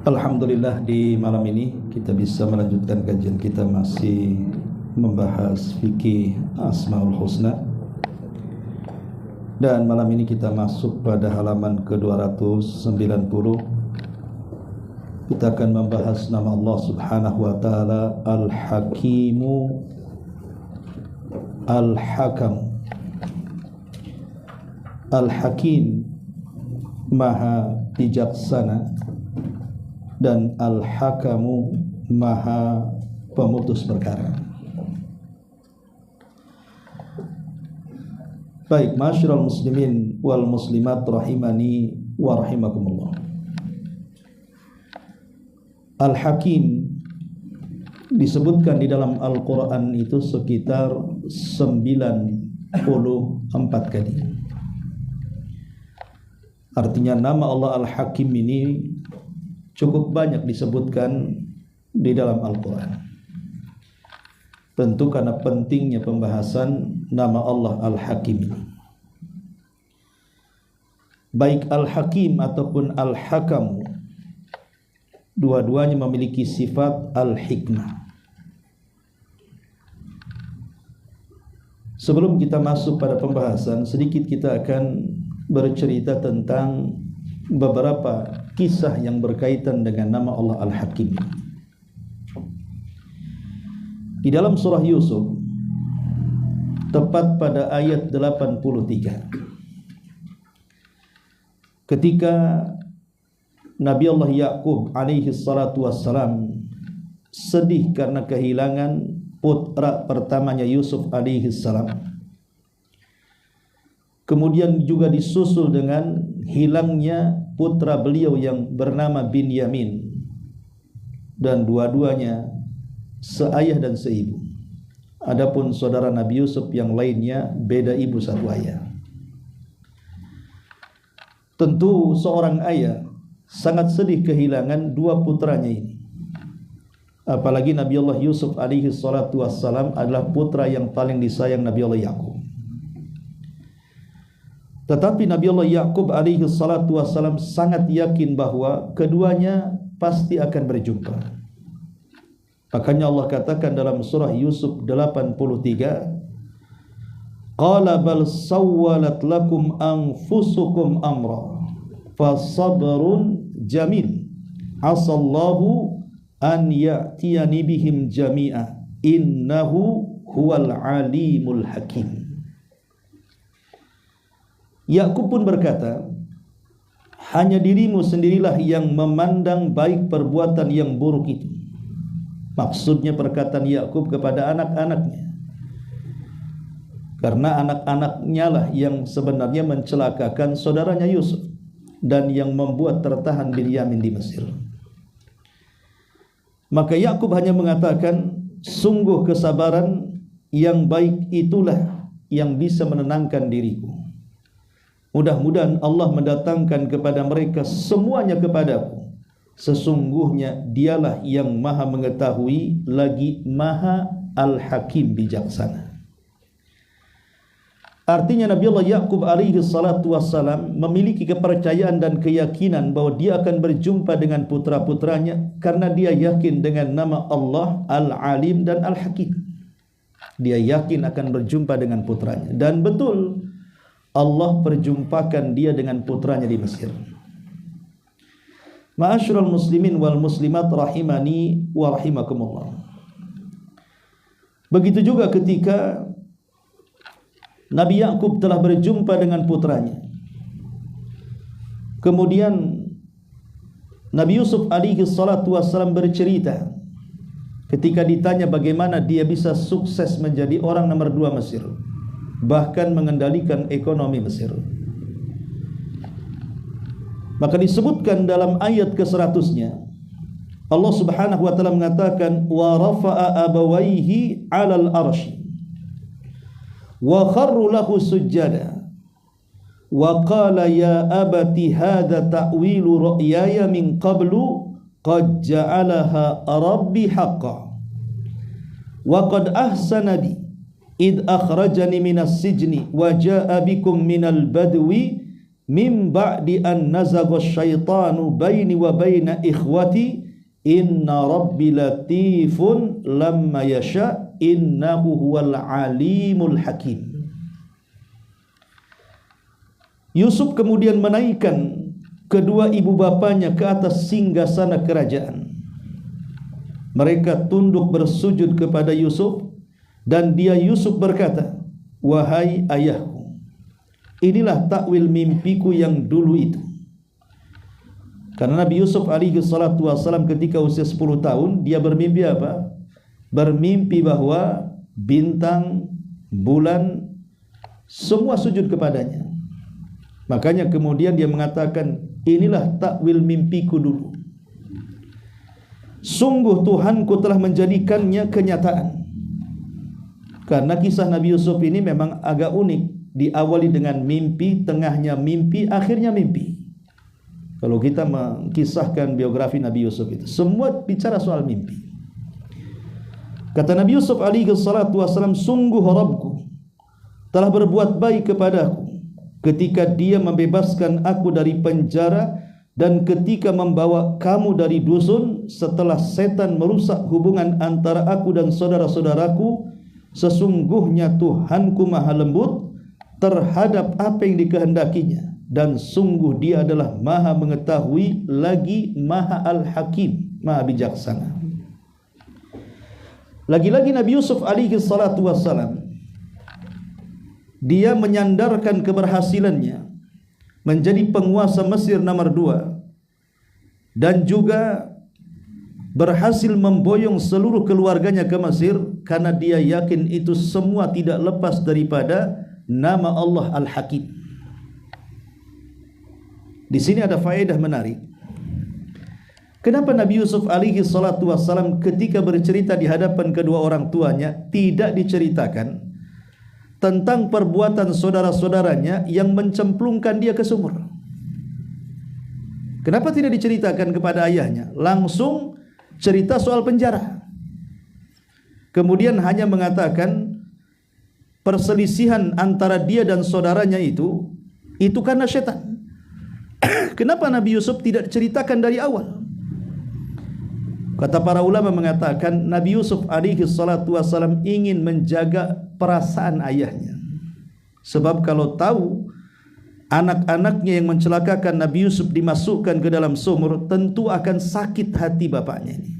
Alhamdulillah, di malam ini kita bisa melanjutkan kajian kita, masih membahas fikih Asmaul Husna. Dan malam ini kita masuk pada halaman ke-290. Kita akan membahas nama Allah Subhanahu wa taala Al-Hakimu Al-Hakam. Al-Hakim, Maha bijaksana, dan Al-Hakamu, Maha pemutus perkara. Baik, ma'asyiral muslimin wal muslimat rahimani wa rahimakumullah. Al-Hakim disebutkan di dalam Al-Quran itu sekitar 94 kali. Artinya nama Allah Al-Hakim ini cukup banyak disebutkan di dalam Al-Quran. Tentu karena pentingnya pembahasan nama Allah Al-Hakim ini. Baik Al-Hakim ataupun Al-Hakam, dua-duanya memiliki sifat Al-Hikmah. Sebelum kita masuk pada pembahasan, sedikit kita akan bercerita tentang beberapa kisah yang berkaitan dengan nama Allah Al-Hakim. Di dalam surah Yusuf, tepat pada ayat 83, ketika Nabi Allah Ya'qub alaihi salatu wassalam sedih karena kehilangan putra pertamanya Yusuf alaihi salam, kemudian juga disusul dengan hilangnya putra beliau yang bernama Binyamin, dan dua-duanya seayah dan seibu. Adapun saudara Nabi Yusuf yang lainnya beda ibu satu ayah. Tentu seorang ayah sangat sedih kehilangan dua putranya ini. Apalagi Nabi Allah Yusuf alaihi salatu wassalam adalah putra yang paling disayang Nabi Allah Ya'qub. Tetapi Nabi Allah Ya'qub alaihi salatu wassalam sangat yakin bahwa keduanya pasti akan berjumpa. Makanya Allah katakan dalam surah Yusuf 83, qala bal sawwalat lakum anfusukum amra fasabrun jamil asallahu an ya'tiyani bihim jami'a innahu huwal alimul hakim. Yakub pun berkata, hanya dirimu sendirilah yang memandang baik perbuatan yang buruk itu. Maksudnya perkataan Yakub kepada anak-anaknya, karena anak-anaknya lah yang sebenarnya mencelakakan saudaranya Yusuf dan yang membuat tertahan Binyamin di Mesir. Maka Yakub hanya mengatakan, sungguh kesabaran yang baik itulah yang bisa menenangkan diriku. Mudah-mudahan Allah mendatangkan kepada mereka semuanya kepadaku. Sesungguhnya dialah yang maha mengetahui lagi maha Al-Hakim bijaksana. Artinya Nabi Allah Ya'qub alaihi salatu wassalam memiliki kepercayaan dan keyakinan bahwa dia akan berjumpa dengan putra-putranya karena dia yakin dengan nama Allah Al-Alim dan Al-Hakim. Dia yakin akan berjumpa dengan putranya, dan betul Allah perjumpakan dia dengan putranya di Mesir. Ma'asyiral muslimin wal muslimat rahimani wa rahimakumullah. Begitu juga ketika Nabi Ya'qub telah berjumpa dengan putranya, kemudian Nabi Yusuf alaihi salatu wassalam bercerita ketika ditanya bagaimana dia bisa sukses menjadi orang nomor 2 Mesir, bahkan mengendalikan ekonomi Mesir. Maka disebutkan dalam ayat ke-100-nya, Allah Subhanahu wa taala mengatakan, wa rafa'a abawaihi 'alal arsy wa kharru lahu sujjada wa qala ya abati hadza ta'wilu ru'yaya min qablu qad ja'alaha rabbi haqqan wa qad ahsana bi id akhrajani minas sijni wa jaa bikum minal badwi min ba'di an nazagha syaitanu baini wa baina ikhwati inna rabbi latifun lamma yasha innahu huwal alimul hakim. Yusuf kemudian menaikkan kedua ibu bapanya ke atas singgasana kerajaan. Mereka tunduk bersujud kepada Yusuf, dan Yusuf berkata, wahai ayahku, inilah takwil mimpiku yang dulu itu. Karena Nabi Yusuf alaihi salatu wassalam ketika usia 10 tahun, dia bermimpi apa? Bermimpi bahwa bintang, bulan, semua sujud kepadanya. Makanya kemudian dia mengatakan, inilah takwil mimpiku dulu. Sungguh Tuhanku telah menjadikannya kenyataan. Karena kisah Nabi Yusuf ini memang agak unik. Diawali dengan mimpi, tengahnya mimpi, akhirnya mimpi. Kalau kita mengkisahkan biografi Nabi Yusuf itu, semua bicara soal mimpi. Kata Nabi Yusuf alaihi salatu wassalam, sungguh Rabbku telah berbuat baik kepadaku ketika dia membebaskan aku dari penjara dan ketika membawa kamu dari dusun setelah setan merusak hubungan antara aku dan saudara-saudaraku. Sesungguhnya Tuhanku maha lembut terhadap apa yang dikehendakinya, dan sungguh dia adalah maha mengetahui lagi maha al-hakim, maha bijaksana. Lagi-lagi Nabi Yusuf alaihi salatu wassalam, dia menyandarkan keberhasilannya menjadi penguasa Mesir nomor 2 dan juga berhasil memboyong seluruh keluarganya ke Mesir, karena dia yakin itu semua tidak lepas daripada nama Allah Al-Hakim. Di sini ada faedah menarik. Kenapa Nabi Yusuf alaihi salatu wassalam ketika bercerita di hadapan kedua orang tuanya tidak diceritakan tentang perbuatan saudara-saudaranya yang mencemplungkan dia ke sumur? Kenapa tidak diceritakan kepada ayahnya? Langsung cerita soal penjara. Kemudian hanya mengatakan perselisihan antara dia dan saudaranya itu karena setan. Kenapa Nabi Yusuf tidak diceritakan dari awal? Kata para ulama mengatakan Nabi Yusuf alaihi salatu wassalam ingin menjaga perasaan ayahnya. Sebab kalau tahu anak-anaknya yang mencelakakan Nabi Yusuf dimasukkan ke dalam sumur, tentu akan sakit hati bapaknya ini.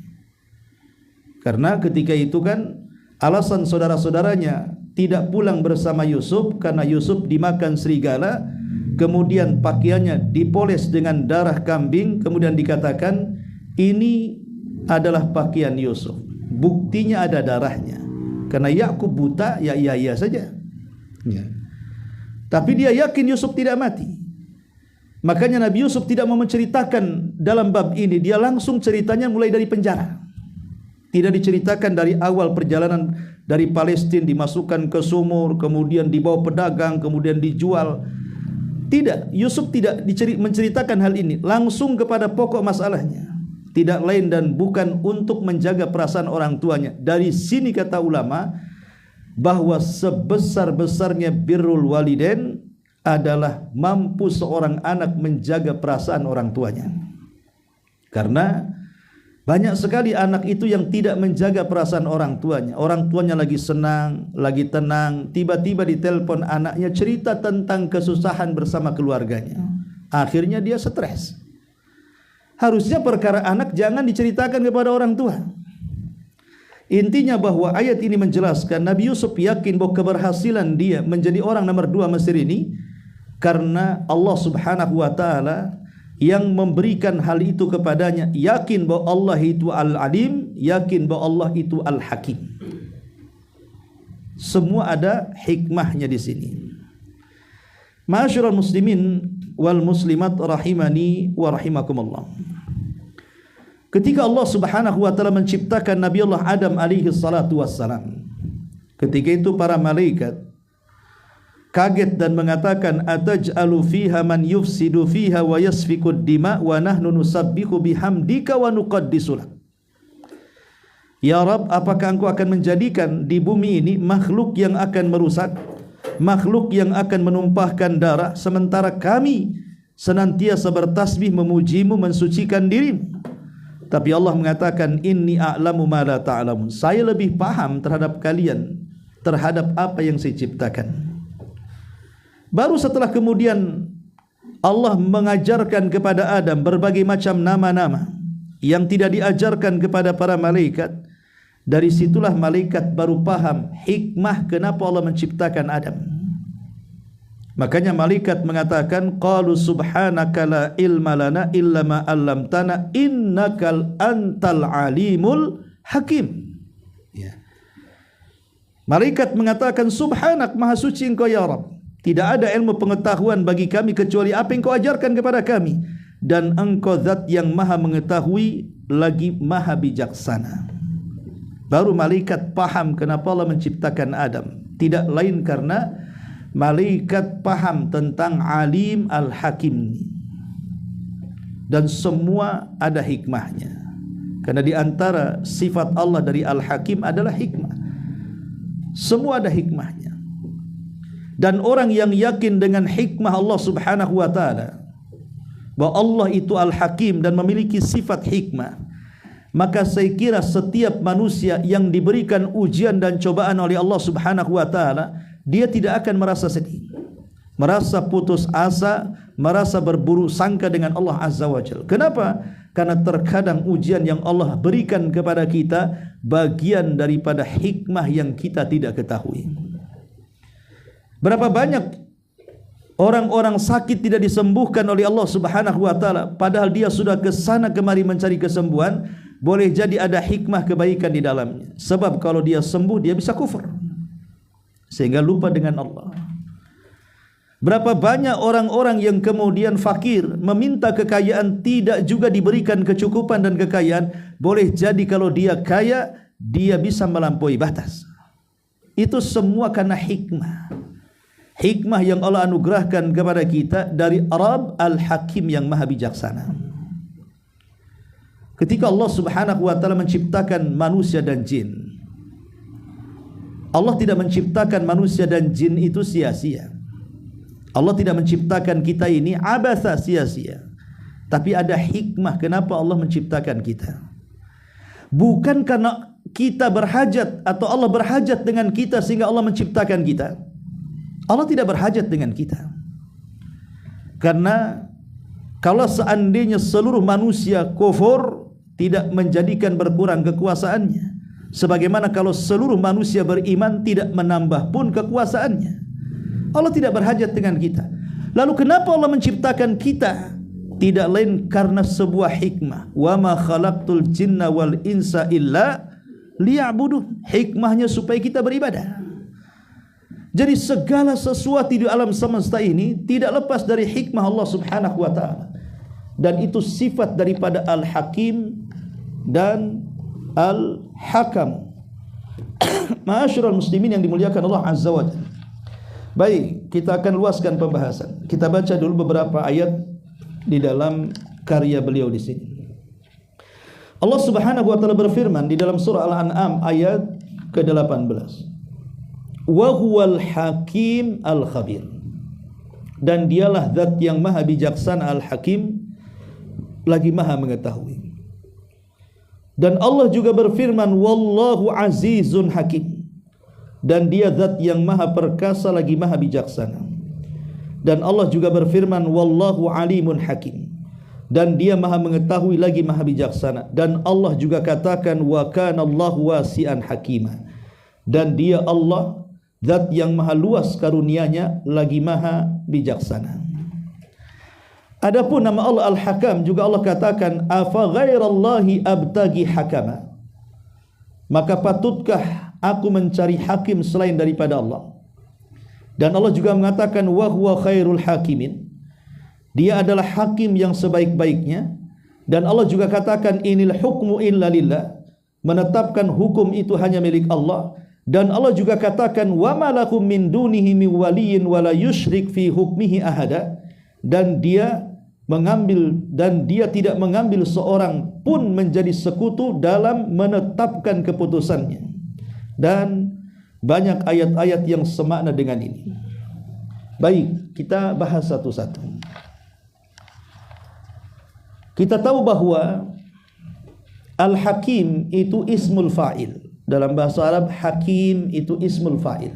Karena ketika itu kan alasan saudara-saudaranya tidak pulang bersama Yusuf karena Yusuf dimakan serigala, kemudian pakaiannya dipoles dengan darah kambing, kemudian dikatakan ini adalah pakaian Yusuf. Buktinya ada darahnya. Karena Yakub buta, ya iya saja. Ya. Tapi dia yakin Yusuf tidak mati. Makanya Nabi Yusuf tidak mau menceritakan dalam bab ini. Dia langsung ceritanya mulai dari penjara. Tidak diceritakan dari awal perjalanan dari Palestina, dimasukkan ke sumur, kemudian dibawa pedagang, kemudian dijual. Tidak, Yusuf tidak menceritakan hal ini. Langsung kepada pokok masalahnya. Tidak lain dan bukan untuk menjaga perasaan orang tuanya. Dari sini kata ulama bahwa sebesar-besarnya birrul walidain adalah mampu seorang anak menjaga perasaan orang tuanya. Karena banyak sekali anak itu yang tidak menjaga perasaan orang tuanya. Orang tuanya lagi senang, lagi tenang, tiba-tiba ditelepon anaknya cerita tentang kesusahan bersama keluarganya. Akhirnya dia stres. Harusnya perkara anak jangan diceritakan kepada orang tua. Intinya bahwa ayat ini menjelaskan Nabi Yusuf yakin bahwa keberhasilan dia menjadi orang nomor 2 Mesir ini karena Allah Subhanahu wa taala yang memberikan hal itu kepadanya. Yakin bahwa Allah itu Al-Alim, yakin bahwa Allah itu Al-Hakim. Semua ada hikmahnya di sini. Ma'asyiral muslimin wal muslimat rahimani wa rahimakumullah. Ketika Allah Subhanahu wa taala menciptakan Nabi Allah Adam alaihi salatu wassalam, ketika itu para malaikat kaget dan mengatakan, ataj'alu fiha man yufsidu fiha wa yasfikud dima wa nahnu nusabbihu bihamdika wa nuqaddisu lak. Ya Rabb, apakah engkau akan menjadikan di bumi ini makhluk yang akan merusak makhluk yang akan menumpahkan darah, sementara kami senantiasa bertasbih memujimu, mensucikan dirimu. Tapi Allah mengatakan, inni a'lamu ma la ta'lamun. Saya lebih paham terhadap kalian, terhadap apa yang saya ciptakan. Baru setelah kemudian Allah mengajarkan kepada Adam berbagai macam nama-nama yang tidak diajarkan kepada para malaikat. Dari situlah malaikat baru paham hikmah kenapa Allah menciptakan Adam. Makanya malaikat mengatakan, qalu subhanaka la ilma lana illa ma 'allamtana innakal antal alimul hakim. Ya. Malaikat mengatakan, subhanak, maha suci engkau ya Rabb. Tidak ada ilmu pengetahuan bagi kami kecuali apa yang kau ajarkan kepada kami. Dan engkau zat yang maha mengetahui lagi maha bijaksana. Baru malaikat paham kenapa Allah menciptakan Adam. Tidak lain karena malaikat paham tentang alim al-hakim. Dan semua ada hikmahnya. Karena di antara sifat Allah dari al-hakim adalah hikmah. Semua ada hikmahnya. Dan orang yang yakin dengan hikmah Allah subhanahu wa ta'ala, bahwa Allah itu al-hakim dan memiliki sifat hikmah, maka saya kira setiap manusia yang diberikan ujian dan cobaan oleh Allah subhanahu wa ta'ala, dia tidak akan merasa sedih, merasa putus asa, merasa berburuk sangka dengan Allah azza wa jalla. Kenapa? Karena terkadang ujian yang Allah berikan kepada kita bagian daripada hikmah yang kita tidak ketahui. Berapa banyak orang-orang sakit tidak disembuhkan oleh Allah subhanahu wa ta'ala, padahal dia sudah ke sana kemari mencari kesembuhan. Boleh jadi ada hikmah kebaikan di dalamnya. Sebab kalau dia sembuh, dia bisa kufur, sehingga lupa dengan Allah. Berapa banyak orang-orang yang kemudian fakir, meminta kekayaan, tidak juga diberikan kecukupan dan kekayaan. Boleh jadi kalau dia kaya, dia bisa melampaui batas. Itu semua karena hikmah. Hikmah yang Allah anugerahkan kepada kita dari Rabb al-Hakim yang maha bijaksana. Ketika Allah subhanahu wa ta'ala menciptakan manusia dan jin, Allah tidak menciptakan manusia dan jin itu sia-sia. Allah tidak menciptakan kita ini abasa, sia-sia. Tapi ada hikmah kenapa Allah menciptakan kita. Bukan karena kita berhajat atau Allah berhajat dengan kita sehingga Allah menciptakan kita. Allah tidak berhajat dengan kita. Karena kalau seandainya seluruh manusia kufur, tidak menjadikan berkurang kekuasaannya. Sebagaimana kalau seluruh manusia beriman, tidak menambah pun kekuasaannya. Allah tidak berhajat dengan kita. Lalu kenapa Allah menciptakan kita? Tidak lain karena sebuah hikmah. Wa ma khalaqtul jinna wal insa illa liya'budun. Hikmahnya supaya kita beribadah. Jadi segala sesuatu di alam semesta ini tidak lepas dari hikmah Allah subhanahu wa ta'ala. Dan itu sifat daripada al-hakim dan al-hakam. Ma'asyiral muslimin yang dimuliakan Allah azza wa jalla. Baik, kita akan luaskan pembahasan. Kita baca dulu beberapa ayat di dalam karya beliau di sini. Allah subhanahu wa ta'ala berfirman di dalam surah Al-An'am ayat ke-18. Wa huwal hakim al-khabir. Dan dialah zat yang maha bijaksana al-hakim, lagi maha mengetahui. Dan Allah juga berfirman, wallahu azizun hakim. Dan dia zat yang maha perkasa lagi maha bijaksana. Dan Allah juga berfirman, wallahu alimun hakim. Dan dia maha mengetahui lagi maha bijaksana. Dan Allah juga katakan, wa kana Allahu wasi'an hakima. Dan dia Allah zat yang maha luas karunianya lagi maha bijaksana. Adapun nama Allah Al-Hakam juga Allah katakan, afa ghairallahi abtagi hakama. Maka patutkah aku mencari hakim selain daripada Allah? Dan Allah juga mengatakan, wa huwa khairul hakimin. Dia adalah hakim yang sebaik-baiknya. Dan Allah juga katakan, inil hukmu illa lillah. Menetapkan hukum itu hanya milik Allah. Dan Allah juga katakan, wa ma lakum min dunihi min waliyyin wa la yusyrik fi hukmihi ahada. Dan dia tidak mengambil seorang pun menjadi sekutu dalam menetapkan keputusannya. Dan banyak ayat-ayat yang semakna dengan ini. Baik, kita bahas satu-satu. Kita tahu bahwa Al-Hakim itu ismul fa'il. Dalam bahasa Arab, Hakim itu ismul fa'il,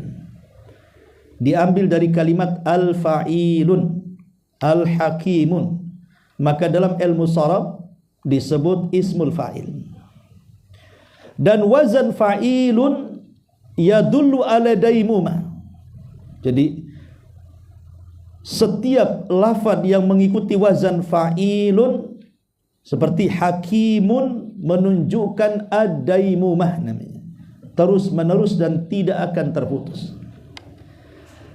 diambil dari kalimat al-fa'ilun, al-hakimun. Maka dalam ilmu sharaf disebut ismul fa'il. Dan wazan fa'ilun yadullu ala daimumah. Jadi setiap lafaz yang mengikuti wazan fa'ilun seperti hakimun menunjukkan ad-daimumah namanya, terus menerus dan tidak akan terputus.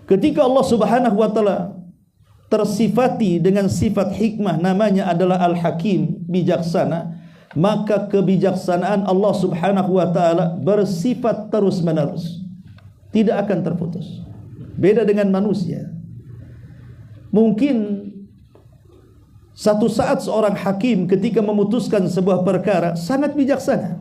Ketika Allah Subhanahu wa taala tersifati dengan sifat hikmah, namanya adalah Al-Hakim, bijaksana, maka kebijaksanaan Allah Subhanahu wa taala bersifat terus menerus, tidak akan terputus. Beda dengan manusia. Mungkin satu saat seorang hakim ketika memutuskan sebuah perkara sangat bijaksana,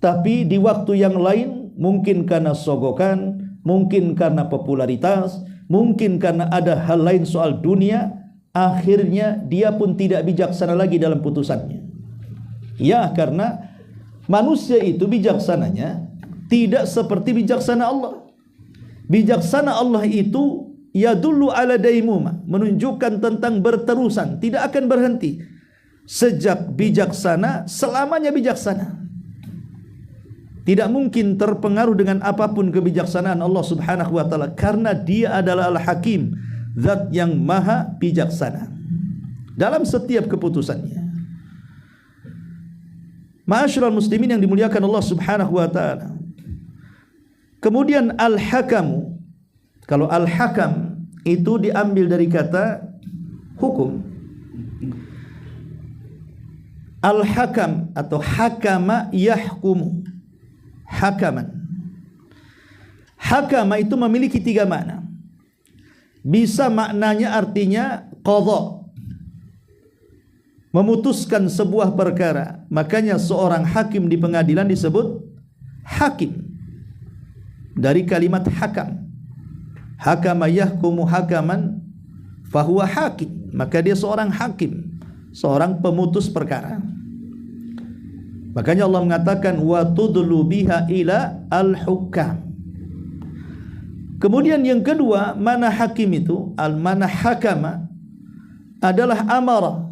tapi di waktu yang lain mungkin karena sogokan, mungkin karena popularitas, mungkin karena ada hal lain soal dunia, akhirnya dia pun tidak bijaksana lagi dalam putusannya. Ya, karena manusia itu bijaksananya tidak seperti bijaksana Allah. Bijaksana Allah itu yadullu ala daimumah, menunjukkan tentang berterusan, tidak akan berhenti. Sejak bijaksana, selamanya bijaksana. Tidak mungkin terpengaruh dengan apapun kebijaksanaan Allah Subhanahu wa taala, karena Dia adalah Al-Hakim, zat yang maha bijaksana dalam setiap keputusannya. Ma'asyiral muslimin yang dimuliakan Allah Subhanahu wa taala. Kemudian Al-Hakamu, kalau Al-Hakam itu diambil dari kata hukum. Al-Hakam atau hakama yahkumu, hakaman. Hakama itu memiliki tiga makna. Bisa maknanya artinya qadha, memutuskan sebuah perkara. Makanya seorang hakim di pengadilan disebut hakim, dari kalimat hakam. Hakama yahkumu hakaman fahuwa hakim, maka dia seorang hakim, seorang pemutus perkara. Makanya Allah mengatakan wa tudlu biha ila al-hukam. Kemudian yang kedua, mana hakim itu, al-mana hakama adalah amara.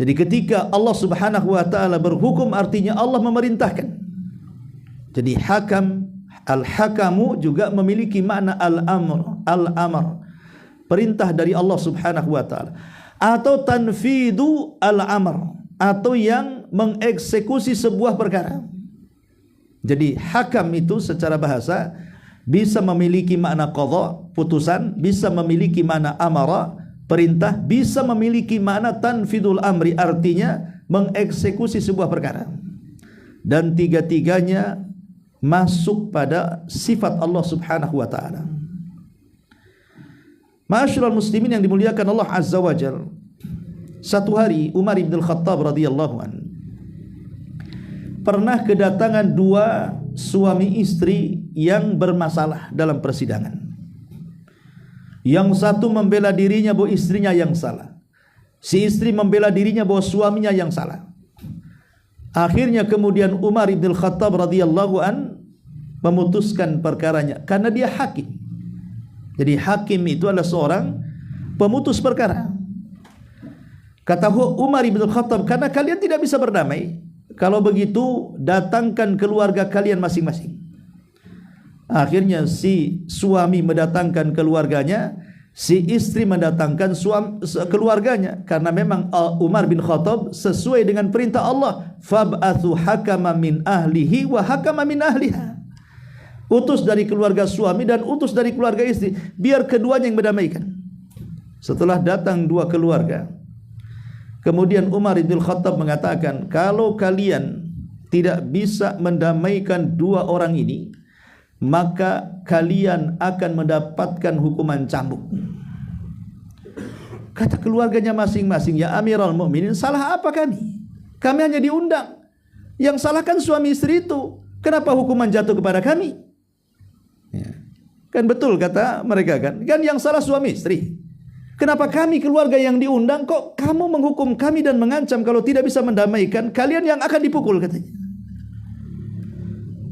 Jadi ketika Allah Subhanahu wa taala berhukum, artinya Allah memerintahkan. Jadi hakam, al-hakamu juga memiliki makna al-amr, al-amr, perintah dari Allah Subhanahu wa taala, atau tanfidu al-amr, atau yang mengeksekusi sebuah perkara. Jadi hakam itu secara bahasa bisa memiliki makna qadha, putusan, bisa memiliki makna amara, perintah, bisa memiliki makna tanfidul amri, artinya mengeksekusi sebuah perkara. Dan tiga-tiganya masuk pada sifat Allah Subhanahu wa taala. Ma'asyiral muslimin yang dimuliakan Allah Azza wa Jalla. Satu hari Umar bin Khattab radhiyallahu an pernah kedatangan dua suami istri yang bermasalah dalam persidangan. Yang satu membela dirinya bahwa istrinya yang salah. Si istri membela dirinya bahwa suaminya yang salah. Akhirnya kemudian Umar bin Khattab radhiyallahu an memutuskan perkaranya karena dia hakim. Jadi hakim itu adalah seorang pemutus perkara. Kata Umar bin Khattab, karena kalian tidak bisa berdamai, kalau begitu datangkan keluarga kalian masing-masing. Akhirnya si suami mendatangkan keluarganya, si istri mendatangkan keluarganya, karena memang Umar bin Khattab sesuai dengan perintah Allah, fab'athu hakama min ahlihi wa hakama min ahliha. Utus dari keluarga suami dan utus dari keluarga istri, biar keduanya yang mendamaikan. Setelah datang dua keluarga, kemudian Umar bin Khattab mengatakan, kalau kalian tidak bisa mendamaikan dua orang ini, maka kalian akan mendapatkan hukuman cambuk. Kata keluarganya masing-masing, ya Amirul Mukminin, salah apa kami? Kami hanya diundang. Yang salah kan suami istri itu. Kenapa hukuman jatuh kepada kami? Ya. Kan betul kata mereka kan. Kan yang salah suami istri. Kenapa kami keluarga yang diundang kok kamu menghukum kami dan mengancam kalau tidak bisa mendamaikan, kalian yang akan dipukul katanya.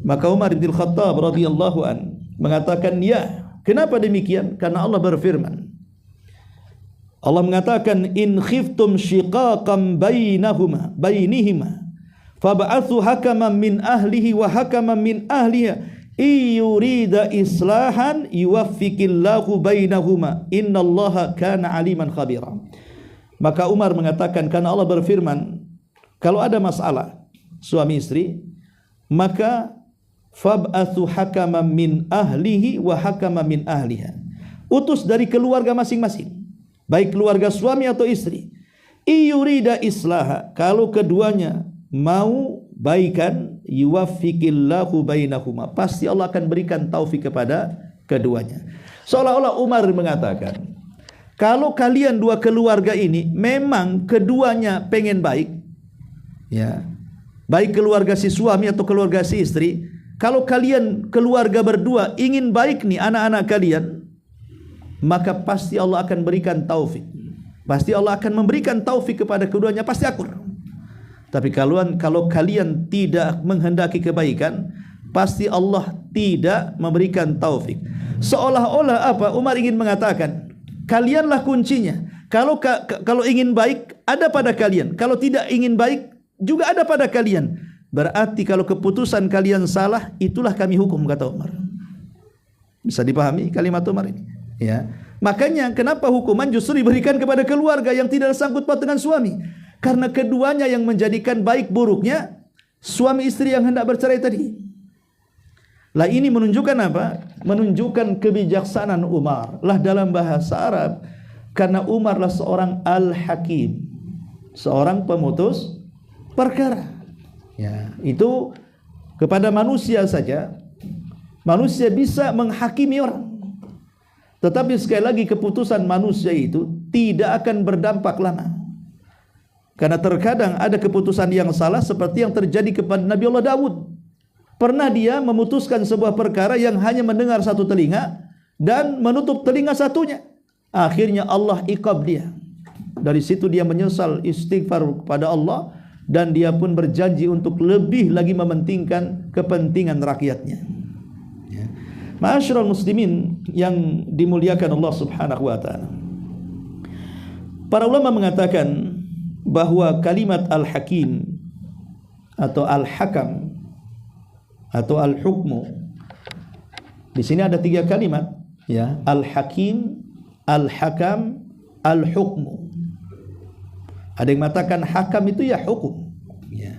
Maka Umar bin Khattab radhiyallahu an mengatakan, ya, kenapa demikian? Karena Allah berfirman. Allah mengatakan, in khiftum shiqaqan bainihima fab'athu hakaman min ahlihi wa hakaman min ahliha yurida islahan yuwaffiqillahu bainahuma innallaha kana aliman khabira. Maka Umar mengatakan, karena Allah berfirman, kalau ada masalah suami istri, maka fab'athu hakaman min ahlihi wa hakaman min ahliha, utus dari keluarga masing-masing, baik keluarga suami atau istri, yurida islaha, kalau keduanya mau baikan, yuwaffiqillahu bainahuma, pasti Allah akan berikan taufik kepada keduanya. Seolah-olah Umar mengatakan, kalau kalian dua keluarga ini memang keduanya pengen baik, ya, baik keluarga si suami atau keluarga si istri, kalau kalian keluarga berdua ingin baik nih anak-anak kalian, maka pasti Allah akan berikan taufik. Pasti Allah akan memberikan taufik kepada keduanya, pasti akur. Tapi kalau kalian tidak menghendaki kebaikan, pasti Allah tidak memberikan taufik. Seolah-olah apa? Umar ingin mengatakan, kalianlah kuncinya. Kalau ingin baik ada pada kalian, kalau tidak ingin baik juga ada pada kalian. Berarti kalau keputusan kalian salah, itulah kami hukum, kata Umar. Bisa dipahami kalimat Umar ini? Ya. Makanya kenapa hukuman justru diberikan kepada keluarga yang tidak sangkut paut dengan suami? Karena keduanya yang menjadikan baik buruknya suami istri yang hendak bercerai tadi. Lah ini menunjukkan apa? Menunjukkan kebijaksanaan Umar. Lah dalam bahasa Arab, karena Umar lah seorang al-hakim, seorang pemutus perkara. Ya, itu kepada manusia saja, manusia bisa menghakimi orang. Tetapi sekali lagi keputusan manusia itu tidak akan berdampak lama. Karena terkadang ada keputusan yang salah seperti yang terjadi kepada Nabi Allah Daud. Pernah dia memutuskan sebuah perkara yang hanya mendengar satu telinga dan menutup telinga satunya. Akhirnya Allah iqab dia. Dari situ dia menyesal, istighfar kepada Allah, dan dia pun berjanji untuk lebih lagi mementingkan kepentingan rakyatnya. Ya. Ma'asyiral muslimin yang dimuliakan Allah Subhanahu wa taala. Para ulama mengatakan bahwa kalimat al-hakim atau al-hakam atau al-hukmu, di sini ada 3 kalimat, ya, al-hakim, al-hakam, al-hukmu. Ada yang mengatakan hakam itu ya hukum, ya.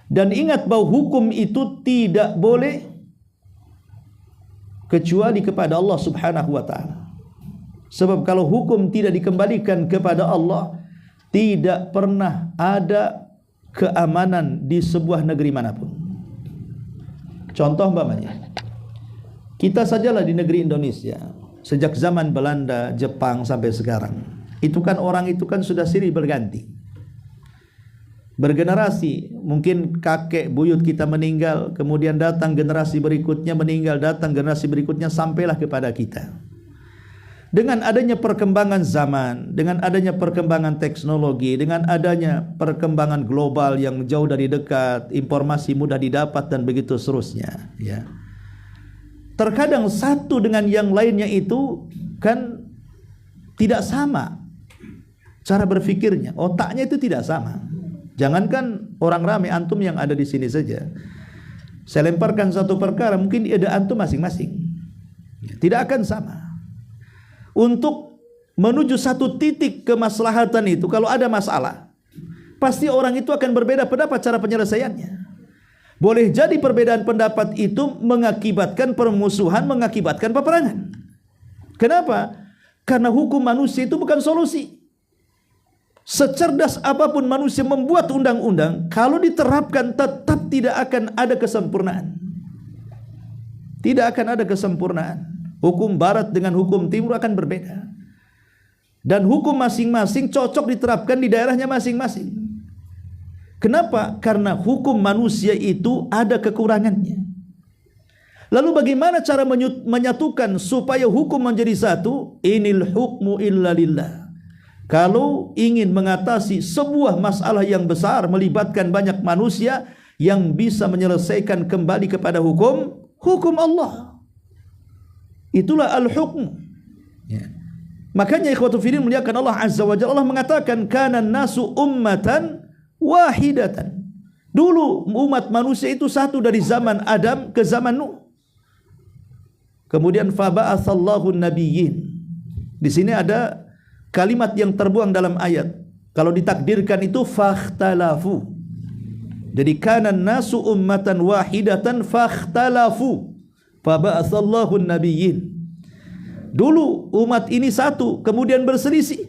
Dan ingat bahwa hukum itu tidak boleh kecuali kepada Allah Subhanahu wa taala. Sebab kalau hukum tidak dikembalikan kepada Allah, tidak pernah ada keamanan di sebuah negeri manapun. Contoh umpamanya, kita sajalah di negeri Indonesia, sejak zaman Belanda, Jepang sampai sekarang, itu kan orang itu kan sudah silih berganti, bergenerasi. Mungkin kakek buyut kita meninggal, kemudian datang generasi berikutnya meninggal, datang generasi berikutnya, sampailah kepada kita. Dengan adanya perkembangan zaman, dengan adanya perkembangan teknologi, dengan adanya perkembangan global yang jauh dari dekat, informasi mudah didapat dan begitu seterusnya, ya. Terkadang satu dengan yang lainnya itu kan tidak sama cara berpikirnya, otaknya itu tidak sama. Jangankan orang ramai, antum yang ada di sini saja, saya lemparkan satu perkara, mungkin ada antum masing-masing, tidak akan sama. Untuk menuju satu titik kemaslahatan itu, kalau ada masalah, pasti orang itu akan berbeda pendapat cara penyelesaiannya. Boleh jadi perbedaan pendapat itu mengakibatkan permusuhan, mengakibatkan peperangan. Kenapa? Karena hukum manusia itu bukan solusi. Secerdas apapun manusia membuat undang-undang, kalau diterapkan tetap tidak akan ada kesempurnaan. Tidak akan ada kesempurnaan. Hukum barat dengan hukum timur akan berbeda. Dan hukum masing-masing cocok diterapkan di daerahnya masing-masing. Kenapa? Karena hukum manusia itu ada kekurangannya. Lalu bagaimana cara menyatukan supaya hukum menjadi satu? Inil hukmu illa lillah. Kalau ingin mengatasi sebuah masalah yang besar melibatkan banyak manusia, yang bisa menyelesaikan kembali kepada hukum Allah. Itulah al-hukm. Ya. Makanya ikhwatu fiddin muliakan Allah Azza wa Jalla, Allah mengatakan kana nasu ummatan wahidatan. Dulu umat manusia itu satu dari zaman Adam ke zaman Nuh. Kemudian faba'atsallahu nabiyyin. Di sini ada kalimat yang terbuang dalam ayat. Kalau ditakdirkan itu fakhtalafu. Jadi kana nasu ummatan wahidatan fakhtalafu. Faba'atsallahu nabiyyin. Dulu umat ini satu, kemudian berselisih.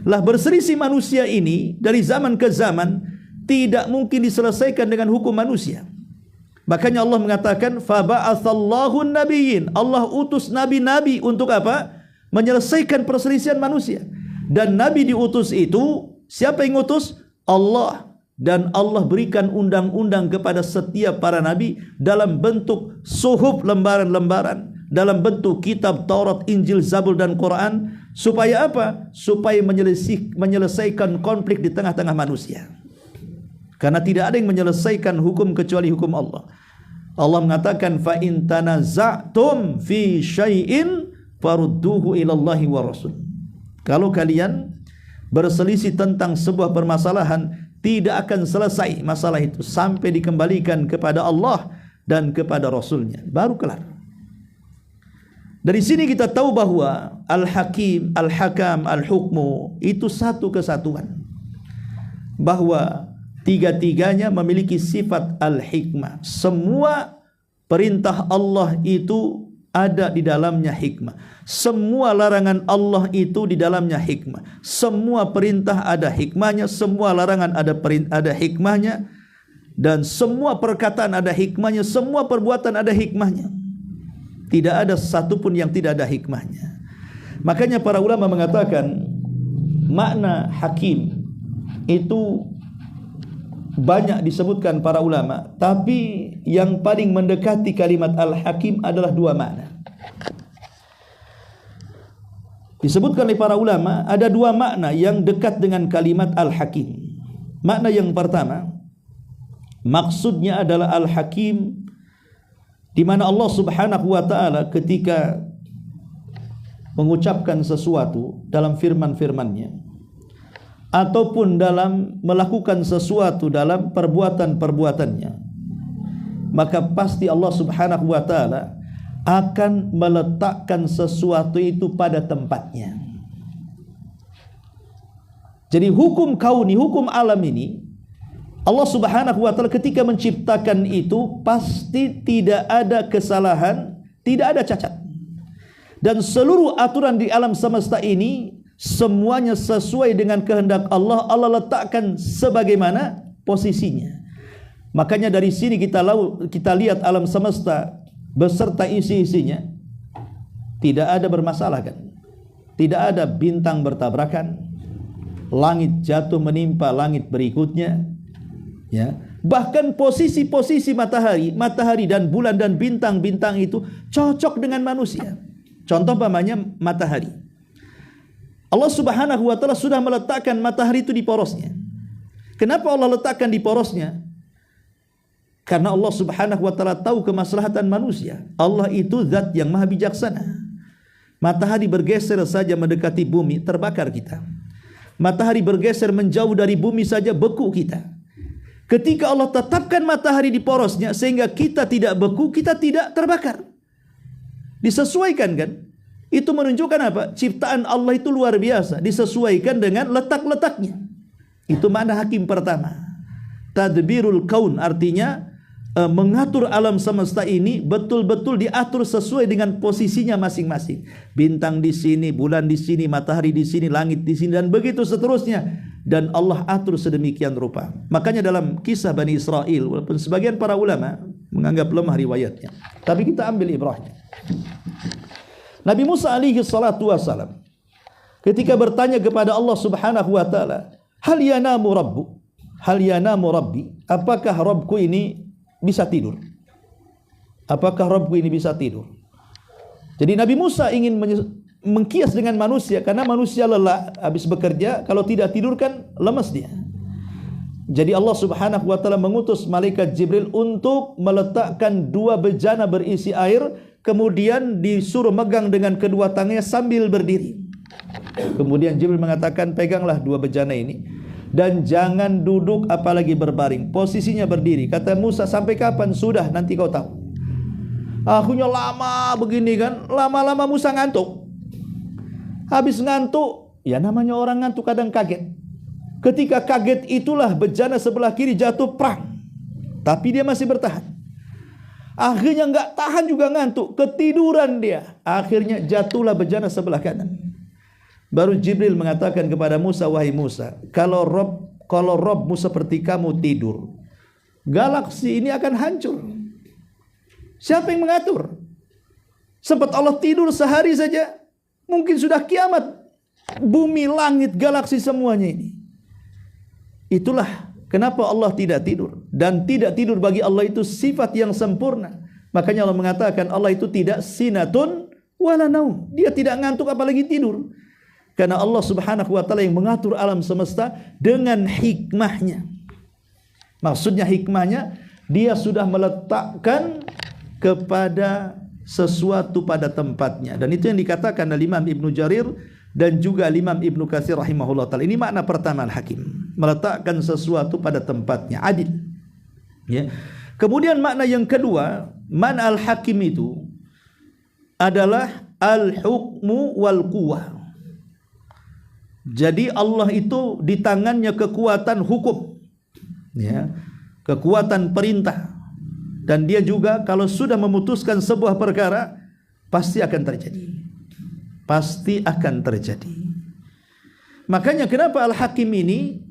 Lah berselisih manusia ini dari zaman ke zaman tidak mungkin diselesaikan dengan hukum manusia. Makanya Allah mengatakan faba'atsallahu nabiyyin. Allah utus nabi-nabi untuk apa? Menyelesaikan perselisihan manusia. Dan nabi diutus itu, siapa yang utus? Allah. Dan Allah berikan undang-undang kepada setiap para nabi dalam bentuk suhuf, lembaran-lembaran, dalam bentuk kitab Taurat, Injil, Zabur dan Quran. Supaya apa? Supaya menyelesaikan konflik di tengah-tengah manusia. Karena tidak ada yang menyelesaikan hukum kecuali hukum Allah. Allah mengatakan fa in tanaza'tum fi syai'in farudduhu ilallahi wa rasul. Kalau kalian berselisih tentang sebuah permasalahan, tidak akan selesai masalah itu sampai dikembalikan kepada Allah dan kepada Rasulnya, baru kelar. Dari sini kita tahu bahwa Al-Hakim, Al-Hakam, Al-Hukmu itu satu kesatuan. Bahwa tiga-tiganya memiliki sifat al-hikmah. Semua perintah Allah itu ada di dalamnya hikmah. Semua larangan Allah itu di dalamnya hikmah. Semua perintah ada hikmahnya, semua larangan ada hikmahnya, dan semua perkataan ada hikmahnya, semua perbuatan ada hikmahnya. Tidak ada satupun yang tidak ada hikmahnya. Makanya para ulama mengatakan makna hakim itu banyak disebutkan para ulama, tapi yang paling mendekati kalimat al-hakim adalah dua makna. Disebutkan oleh para ulama ada dua makna yang dekat dengan kalimat al-hakim. Makna yang pertama, maksudnya adalah al-hakim, di mana Allah Subhanahu wa taala ketika mengucapkan sesuatu dalam firman-firman-Nya ataupun dalam melakukan sesuatu dalam perbuatan-perbuatannya, maka pasti Allah Subhanahu wa taala akan meletakkan sesuatu itu pada tempatnya. Jadi hukum kauni, hukum alam ini, Allah Subhanahu wa taala ketika menciptakan itu pasti tidak ada kesalahan, tidak ada cacat. Dan seluruh aturan di alam semesta ini semuanya sesuai dengan kehendak Allah. Allah letakkan sebagaimana posisinya. Makanya dari sini kita lihat alam semesta beserta isi-isinya tidak ada bermasalah kan? Tidak ada bintang bertabrakan, langit jatuh menimpa langit berikutnya, ya. Bahkan posisi-posisi matahari dan bulan dan bintang-bintang itu cocok dengan manusia. Contoh pamannya matahari. Allah Subhanahu wa taala sudah meletakkan matahari itu di porosnya. Kenapa Allah letakkan di porosnya? Karena Allah Subhanahu wa taala tahu kemaslahatan manusia. Allah itu zat yang maha bijaksana. Matahari bergeser saja mendekati bumi, terbakar kita. Matahari bergeser menjauh dari bumi saja, beku kita. Ketika Allah tetapkan matahari di porosnya sehingga kita tidak beku, kita tidak terbakar. Disesuaikan kan? Itu menunjukkan apa? Ciptaan Allah itu luar biasa, disesuaikan dengan letak-letaknya. Itu makna hakim pertama. Tadbirul kaun artinya mengatur alam semesta ini betul-betul diatur sesuai dengan posisinya masing-masing. Bintang di sini, bulan di sini, matahari di sini, langit di sini, dan begitu seterusnya. Dan Allah atur sedemikian rupa. Makanya dalam kisah Bani Israel, walaupun sebagian para ulama menganggap lemah riwayatnya, tapi kita ambil ibrahnya. Nabi Musa alaihi salatu wassalam ketika bertanya kepada Allah Subhanahu wa taala, hal yanamu rabbu? Hal yanamu rabbi? Apakah Rabbku ini bisa tidur? Apakah Rabbku ini bisa tidur? Jadi Nabi Musa ingin mengkias dengan manusia, karena manusia lelah habis bekerja, kalau tidak tidur kan lemas dia. Jadi Allah Subhanahu wa taala mengutus malaikat Jibril untuk meletakkan 2 bejana berisi air, kemudian disuruh megang dengan kedua tangannya sambil berdiri. Kemudian Jibril mengatakan, peganglah 2 bejana ini dan jangan duduk apalagi berbaring, posisinya berdiri. Kata Musa, sampai kapan? Sudah, nanti kau tahu. Akhirnya lama begini kan, lama-lama Musa ngantuk. Habis ngantuk, ya namanya orang ngantuk kadang kaget. Ketika kaget itulah bejana sebelah kiri jatuh prang, tapi dia masih bertahan. Akhirnya nggak tahan juga ngantuk, ketiduran dia. Akhirnya jatuhlah bejana sebelah kanan. Baru Jibril mengatakan kepada Musa, wahai Musa, kalau Rabbmu seperti kamu tidur, galaksi ini akan hancur. Siapa yang mengatur? Sempat Allah tidur sehari saja, mungkin sudah kiamat. Bumi, langit, galaksi semuanya ini. Itulah kenapa Allah tidak tidur. Dan tidak tidur bagi Allah itu sifat yang sempurna. Makanya Allah mengatakan Allah itu tidak sinatun wala naum. Dia tidak ngantuk apalagi tidur. Karena Allah Subhanahu wa taala yang mengatur alam semesta dengan hikmahnya. Maksudnya hikmahnya, dia sudah meletakkan kepada sesuatu pada tempatnya. Dan itu yang dikatakan oleh Imam Ibnu Jarir dan juga Imam Ibnu Katsir rahimahullah taala. Ini makna pertama al-hakim, meletakkan sesuatu pada tempatnya, adil. Ya. Kemudian makna yang kedua, makna al-hakim itu adalah al-hukmu wal quwwah. Jadi Allah itu di tangannya kekuatan hukum, ya, kekuatan perintah. Dan dia juga kalau sudah memutuskan sebuah perkara, pasti akan terjadi. Pasti akan terjadi. Makanya kenapa Al-Hakim ini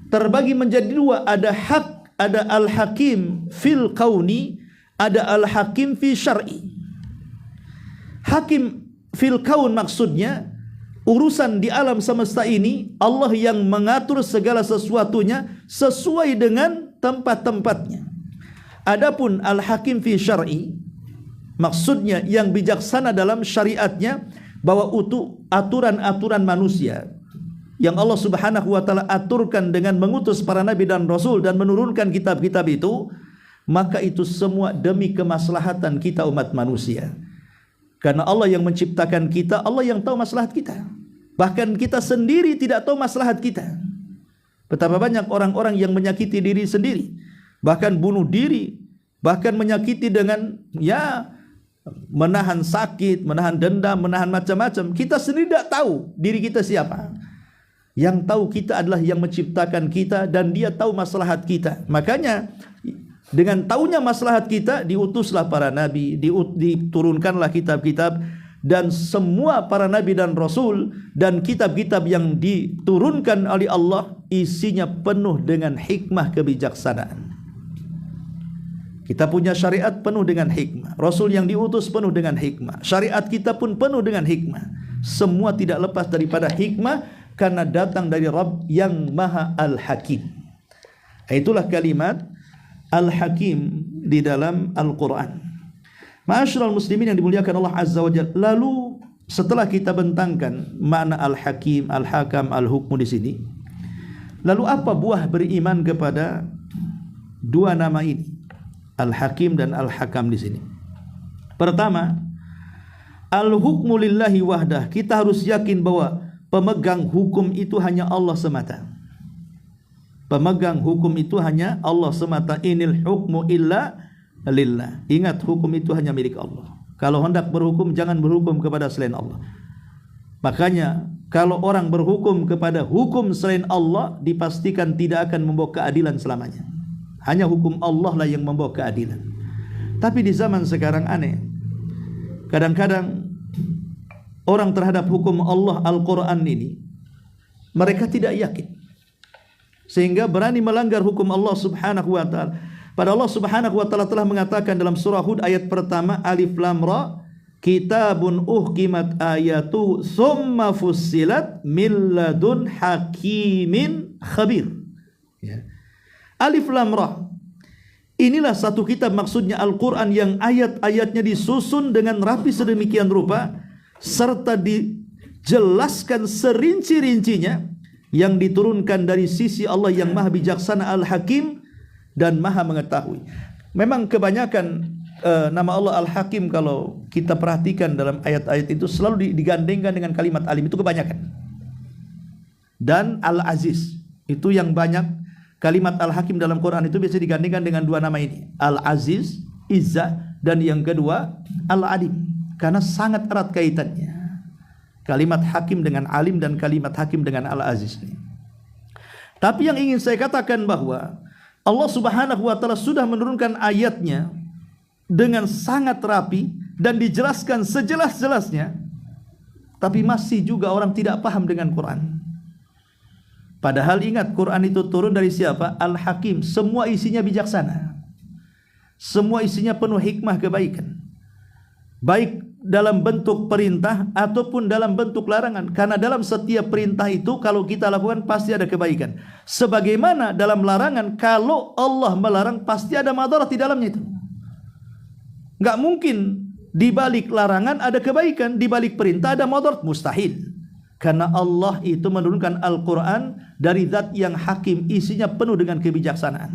terbagi menjadi 2. Ada Al-Hakim fil kauni, ada Al-Hakim fi syar'i. Hakim fil kaun maksudnya urusan di alam semesta ini Allah yang mengatur segala sesuatunya sesuai dengan tempat-tempatnya. Adapun al-hakim fi syar'i maksudnya yang bijaksana dalam syariatnya, bahwa aturan-aturan manusia yang Allah Subhanahu wa taala aturkan dengan mengutus para nabi dan rasul dan menurunkan kitab-kitab itu, maka itu semua demi kemaslahatan kita umat manusia. Karena Allah yang menciptakan kita, Allah yang tahu maslahat kita. Bahkan kita sendiri tidak tahu maslahat kita. Betapa banyak orang-orang yang menyakiti diri sendiri, bahkan bunuh diri, bahkan menyakiti dengan menahan sakit, menahan dendam, menahan macam-macam. Kita sendiri tidak tahu diri kita siapa. Yang tahu kita adalah yang menciptakan kita, dan dia tahu maslahat kita. Makanya dengan tahunya maslahat kita, diutuslah para nabi, diturunkanlah kitab-kitab, dan semua para nabi dan rasul dan kitab-kitab yang diturunkan oleh Allah isinya penuh dengan hikmah kebijaksanaan. Kita punya syariat penuh dengan hikmah, rasul yang diutus penuh dengan hikmah, syariat kita pun penuh dengan hikmah. Semua tidak lepas daripada hikmah, karena datang dari Rabb yang Maha Al-Hakim. Itulah kalimat Al-Hakim di dalam Al-Quran. Ma'asyiral muslimin yang dimuliakan Allah Azza wa Jalla. Lalu setelah kita bentangkan makna Al-Hakim, Al-Hakam, Al-Hukmu di sini, lalu apa buah beriman kepada 2 nama ini, Al-Hakim dan Al-Hakam di sini? Pertama, Al-Hukmu lillahi wahdah. Kita harus yakin bahwa pemegang hukum itu hanya Allah semata. Pemegang hukum itu hanya Allah semata. Inil hukmu illa lillah. Ingat, hukum itu hanya milik Allah. Kalau hendak berhukum, jangan berhukum kepada selain Allah. Makanya kalau orang berhukum kepada hukum selain Allah, dipastikan tidak akan membawa keadilan selamanya. Hanya hukum Allah lah yang membawa keadilan. Tapi di zaman sekarang aneh, kadang-kadang orang terhadap hukum Allah Al-Quran ini mereka tidak yakin, sehingga berani melanggar hukum Allah Subhanahu wa ta'ala. Pada Allah Subhanahu wa ta'ala telah mengatakan dalam surah Hud ayat pertama, Alif Lam Ra, kitabun uhkimat ayatu summa fussilat min ladun hakimin khabir. Alif Lam Ra, Inilah satu kitab maksudnya Al-Quran yang ayat-ayatnya disusun dengan rapi sedemikian rupa serta dijelaskan serinci-rincinya yang diturunkan dari sisi Allah yang Maha Bijaksana Al-Hakim dan Maha Mengetahui. Memang kebanyakan nama Allah Al-Hakim kalau kita perhatikan dalam ayat-ayat itu selalu digandengkan dengan kalimat alim, itu kebanyakan. Dan Al-Aziz, itu yang banyak. Kalimat Al-Hakim dalam Quran itu biasa digandingkan dengan dua nama ini, Al-Aziz, Izzah, dan yang kedua Al-Alim, karena sangat erat kaitannya. Kalimat Hakim dengan Alim dan kalimat Hakim dengan Al-Aziz ini. Tapi yang ingin saya katakan bahwa Allah Subhanahu wa Ta'ala sudah menurunkan ayatnya dengan sangat rapi dan dijelaskan sejelas-jelasnya, tapi masih juga orang tidak paham dengan Quran. Padahal ingat, Quran itu turun dari siapa? Al-Hakim. Semua isinya bijaksana. Semua isinya penuh hikmah kebaikan. Baik dalam bentuk perintah ataupun dalam bentuk larangan. Karena dalam setiap perintah itu kalau kita lakukan pasti ada kebaikan. Sebagaimana dalam larangan, kalau Allah melarang pasti ada madarat di dalamnya itu. Enggak mungkin di balik larangan ada kebaikan, di balik perintah ada madarat, mustahil. Karena Allah itu menurunkan Al-Quran dari zat yang hakim, isinya penuh dengan kebijaksanaan.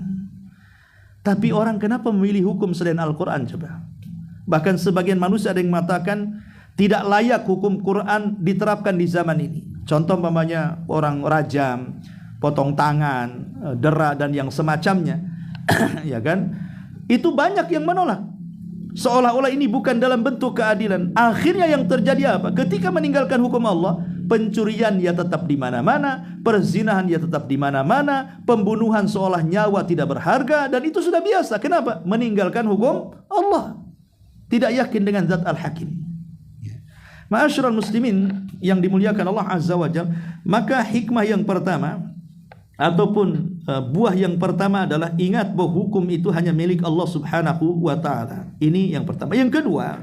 Tapi orang kenapa memilih hukum selain Al-Quran coba? Bahkan sebagian manusia ada yang mengatakan tidak layak hukum Quran diterapkan di zaman ini. Contoh umpamanya orang rajam, potong tangan, dera dan yang semacamnya. Ya kan? Itu banyak yang menolak. Seolah-olah ini bukan dalam bentuk keadilan. Akhirnya yang terjadi apa? Ketika meninggalkan hukum Allah, pencurian ya tetap di mana-mana, perzinahan ya tetap di mana-mana, pembunuhan seolah nyawa tidak berharga, dan itu sudah biasa. Kenapa? Meninggalkan hukum Allah. Tidak yakin dengan zat Al-Hakim. Ma'asyiral muslimin yang dimuliakan Allah Azza wa Jalla, maka hikmah yang pertama ataupun buah yang pertama adalah ingat bahwa hukum itu hanya milik Allah Subhanahu wa Ta'ala. Ini yang pertama. Yang kedua,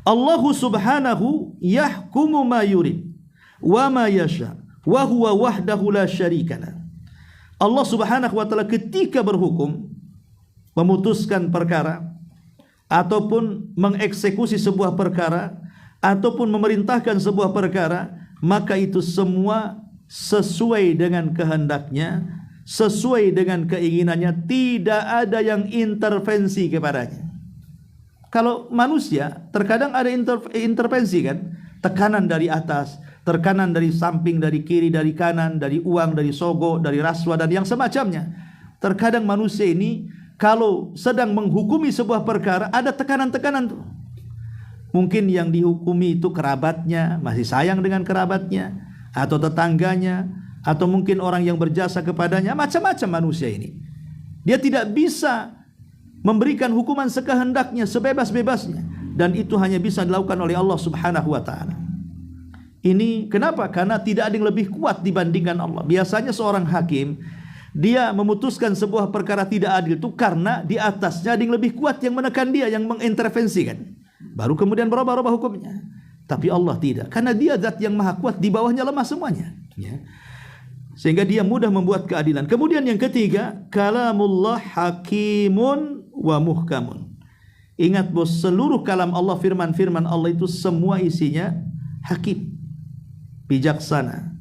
Allah Subhanahu yahkumu ma yurid wa ma yasha wa huwa wahdahu la syarikalah. Allah Subhanahu wa Ta'ala ketika berhukum, memutuskan perkara ataupun mengeksekusi sebuah perkara ataupun memerintahkan sebuah perkara, maka itu semua sesuai dengan kehendaknya, sesuai dengan keinginannya, tidak ada yang intervensi kepadanya. Kalau manusia terkadang ada intervensi kan, tekanan dari atas, tekanan dari samping, dari kiri, dari kanan, dari uang, dari sogo, dari raswa dan yang semacamnya. Terkadang manusia ini kalau sedang menghukumi sebuah perkara ada tekanan-tekanan tuh. Mungkin yang dihukumi itu kerabatnya, masih sayang dengan kerabatnya, atau tetangganya, atau mungkin orang yang berjasa kepadanya, macam-macam manusia ini. Dia tidak bisa memberikan hukuman sekehendaknya, sebebas-bebasnya, dan itu hanya bisa dilakukan oleh Allah Subhanahu wa Ta'ala. Ini kenapa? Karena tidak ada yang lebih kuat dibandingkan Allah. Biasanya seorang hakim, dia memutuskan sebuah perkara tidak adil itu karena di atasnya ada yang lebih kuat yang menekan dia, yang mengintervensikan. Baru kemudian berubah-ubah hukumnya. Tapi Allah tidak, karena dia zat yang maha kuat, di bawahnya lemah semuanya, ya. Sehingga dia mudah membuat keadilan. Kemudian yang ketiga, kalamullah hakimun wa muhkamun. Ingat bahwa seluruh kalam Allah, firman-firman Allah itu semua isinya hakim, bijaksana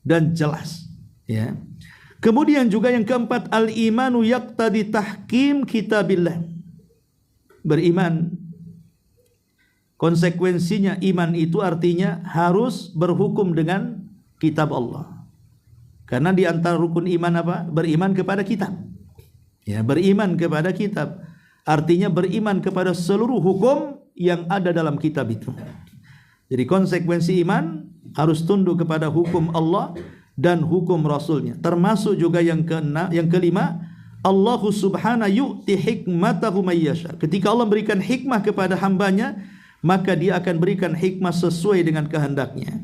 dan jelas, ya. Kemudian juga yang keempat, al-imanu yaqtadi tahkim kitabillah. Beriman, konsekuensinya iman itu artinya harus berhukum dengan kitab Allah. Karena di antara rukun iman apa? Beriman kepada kitab. Ya, beriman kepada kitab artinya beriman kepada seluruh hukum yang ada dalam kitab itu. Jadi konsekuensi iman harus tunduk kepada hukum Allah dan hukum Rasulnya. Termasuk juga yang kelima, Allah Subhanahu yu'ti hikmatahu may yasha. Ketika Allah berikan hikmah kepada hambanya, maka dia akan berikan hikmah sesuai dengan kehendaknya.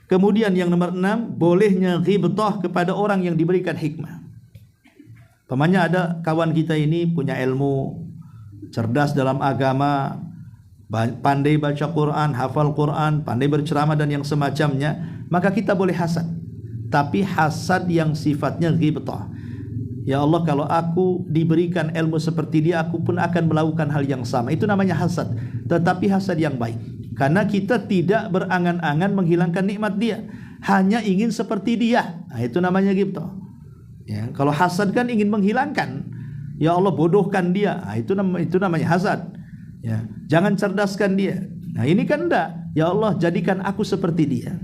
Kemudian yang nomor 6, bolehnya ghibtah kepada orang yang diberikan hikmah. Pamannya ada kawan kita ini punya ilmu, cerdas dalam agama, pandai baca Quran, hafal Quran, pandai berceramah dan yang semacamnya, maka kita boleh hasad. Tapi hasad yang sifatnya ghibtah. Ya Allah, kalau aku diberikan ilmu seperti dia, aku pun akan melakukan hal yang sama. Itu namanya hasad, tetapi hasad yang baik. Karena kita tidak berangan-angan menghilangkan nikmat dia, hanya ingin seperti dia. Nah, itu namanya ghibthah. Ya, kalau hasad kan ingin menghilangkan. Ya Allah, bodohkan dia. Nah, itu namanya hasad. Ya, jangan cerdaskan dia. Nah, ini kan enggak. Ya Allah, jadikan aku seperti dia.